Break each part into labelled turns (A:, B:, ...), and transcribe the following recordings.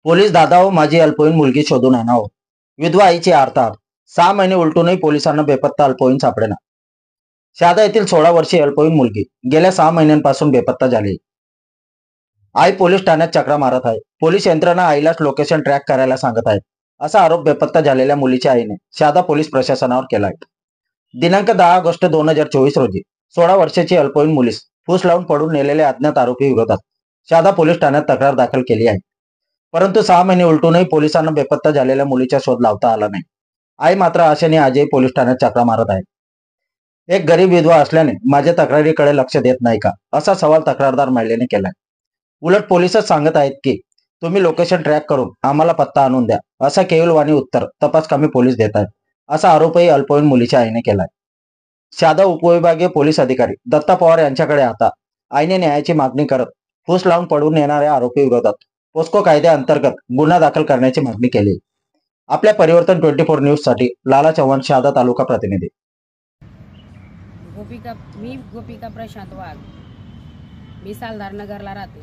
A: Police दादा हो, माझी अल्पवयीन मुलगी शोधून आणा हो. विधवा आईची आर्ताड. 6 महिने उलटूनही पोलिसांना बेपत्ता अल्पवयीन सापडेना. शहादा येथील 16 वर्षीय अल्पवयीन मुलगी गेल्या 6 महिन्यांपासून बेपत्ता झाली. आई पोलीस ठाण्यात चक्रा मारत आहे. पोलीस यंत्रणा आईलाच लोकेशन ट्रॅक करायला सांगत आहेत, असा आरोप बेपत्ता झालेल्या मुलीच्या आईने शहादा पोलीस प्रशासनावर केला आहे. दिनांक 10 ऑगस्ट 2024 रोजी 16 वर्षाची अल्पवयीन मुलीस फूस लावून पडून नेलेल्या अज्ञात आरोपी विरोधात शहादा पोलीस ठाण्यात तक्रार दाखल केली आहे. परंतु 6 महिने उलटूनही पोलिसांना बेपत्ता झालेल्या मुलीचा शोध लावता आला नाही. आई मात्र आशेने आजही पोलीस ठाण्यात चक्रा मारत आहे. एक गरीब विधवा असल्याने माझ्या तक्रारीकडे लक्ष देत नाही का, असा सवाल तक्रारदार महिलेने केलाय. उलट पोलीसच सांगत आहेत की तुम्ही लोकेशन ट्रॅक करून आम्हाला पत्ता आणून द्या, असा केविलवाणी उत्तर तपास कामी पोलीस देत आहेत, असा आरोपही अल्पवयीन मुलीच्या आईने केलाय. शहादा उपविभागीय पोलीस अधिकारी दत्ता पवार यांच्याकडे आता आईने न्यायाची मागणी करत फूस लावून पडून येणाऱ्या आरोपी विरोधात पोस्को कायद्याअंतर्गत गुन्हा दाखल करण्याची मागणी केली. आपल्या परिवर्तन 24 न्यूज साठी लाला चव्हाण, शहादा तालुका प्रतिनिधी.
B: मी गोपिका प्रशांत वाघ. मी सालधार नगरला राहते.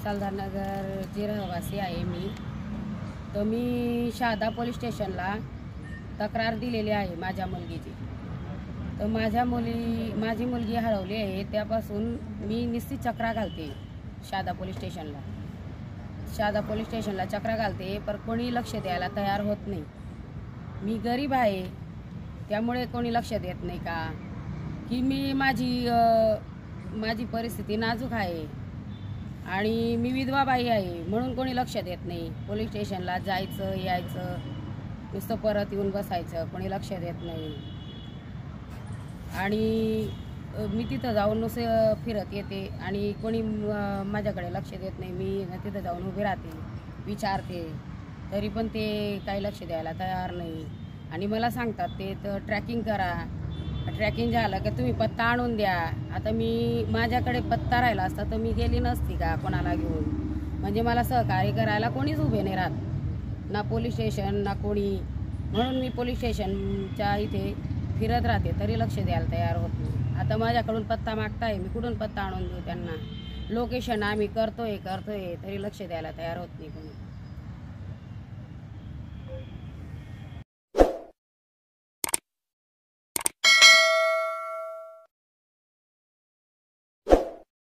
B: सालधार नगरची रहिवासी आहे मी. तर मी शहादा पोलीस स्टेशनला तक्रार दिलेली आहे माझ्या मुलगीची. तर माझी मुलगी हरवली आहे. त्यापासून मी निश्चित चक्रा घालते शहादा पोलीस स्टेशनला चक्रा घालते, पण कोणी लक्ष द्यायला तयार होत नाही. मी गरीब आहे, त्यामुळे कोणी लक्ष देत नाही का की माझी परिस्थिती नाजूक आहे आणि मी विधवा बाई आहे, म्हणून कोणी लक्ष देत नाही. पोलीस स्टेशनला जायचं यायचं, नुसतं परत येऊन बसायचं, कोणी लक्ष देत नाही. आणि मी तिथं जाऊन नुसतं फिरत येते आणि कोणी माझ्याकडे लक्ष देत नाही. मी तिथं जाऊन उभी राहते, विचारते, तरी पण ते काही लक्ष द्यायला तयार नाही. आणि मला सांगतात ते तर ट्रॅकिंग करा, ट्रॅकिंग झालं की तुम्ही पत्ता आणून द्या. आता माझ्याकडे पत्ता राहिला असता तर मी गेली नसती का कोणाला घेऊन. म्हणजे मला सहकार्य करायला कोणीच उभे नाही राहत, ना पोलीस स्टेशन ना कोणी. म्हणून मी पोलीस स्टेशनच्या इथे फिरत राहते, तरी लक्ष द्यायला तयार होत नाही. आता माझ्याकडून पत्ता मागताय, मी कुठून पत्ता आणून देऊ त्यांना. लोकेशन आम्ही करतोय तरी लक्ष द्यायला तयार होत नाही कोणी.